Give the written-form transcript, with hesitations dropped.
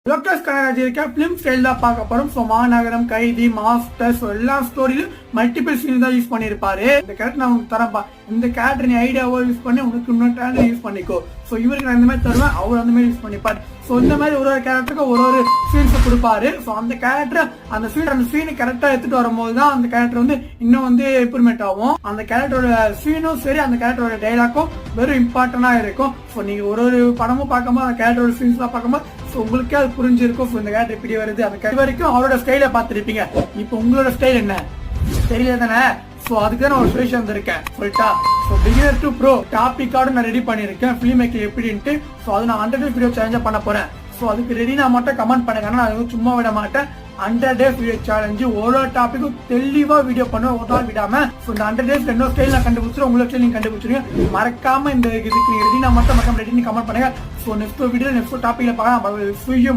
லோகேஷ் கனகராஜ் இருக்க film style தான் பார்க்க போறோம். ஸோ மாநகரம், கைதி, மாஸ்டர், ஸோ எல்லா ஸ்டோரியிலும் மல்டிபிள் சீன் தான் யூஸ் பண்ணியிருப்பாரு. இந்த கேரக்டர் நான் உங்களுக்கு தரப்பா, இந்த கேரக்டர் நீ ஐடியாவோ யூஸ் பண்ணி உனக்கு இன்னொரு டேலண்ட் யூஸ் பண்ணிக்கோ. ஸோ இவருக்கு நான் இந்த மாதிரி தருவேன், அவர் அந்த மாதிரி யூஸ் பண்ணிப்பாரு. ஸோ இந்த மாதிரி ஒரு கேரக்டருக்கு ஒரு சீன்ஸை கொடுப்பாரு. ஸோ அந்த கேரக்டர் அந்த சீனை கரெக்டா எடுத்துட்டு வரும்போது தான் அந்த கேரக்டர் வந்து இன்னும் வந்து இம்ப்ரூவ்மெண்ட் ஆகும். அந்த கேரக்டரோட சீனும் சரி, அந்த கேரக்டரோட டைலாக்கும் வெறும் இம்பார்ட்டன்டா இருக்கும். ஸோ நீங்க ஒரு படமும் பார்க்கும்போது அந்த கேரக்டரோட சீன்ஸ் எல்லாம் பார்க்கும்போது உங்களுக்கே அது புரிஞ்சிருக்கும். இந்த கேரக்டர் இப்படி வருது, அந்த கேரக்டர் வரைக்கும் அவரோட ஸ்டைல பார்த்துருப்பீங்க. இப்போ உங்களோட ஸ்டைல் என்ன தெரியல தானே? சோ அதுக்கு நான் ஒரு சொல்யூஷன் வந்திருக்கேன் சொல்லிட்டா. ஸோ பிகினர் டு ப்ரோ டாபிக்கோட நான் ரெடி பண்ணிருக்கேன் ஃபிலிம் மேக்கிங் எப்படின்ட்டு. ஸோ அது நான் 100 வீடியோ சேலஞ்சா பண்ண போறேன். ஸோ அதுக்கு ரெடி நான் மட்டும் கமெண்ட் பண்ணுங்க, நான் சும்மா விட மாட்டேன். 100 days வீடியோ சேலஞ்சு ஒரு டாபிக்கும் தெளிவா வீடியோ பண்ணுவேன், ஒரு நாள் விடாம. ஸோ இந்த 100 days என்னோட ஸ்டைல் நான் கண்டுபிடிச்சிருவேன், உங்களோட ஸ்டைல் நீங்க கண்டுபிடிச்சிருங்க. மறக்காம இந்த இதுக்கு ரெடி நான் மட்டும் ரெடி கமெண்ட் பண்ணுங்க. ஸோ நெக்ஸ்ட் வீடியோ நெக்ஸ்ட் டாபிக்ல பார்க்கலாம். மறக்காம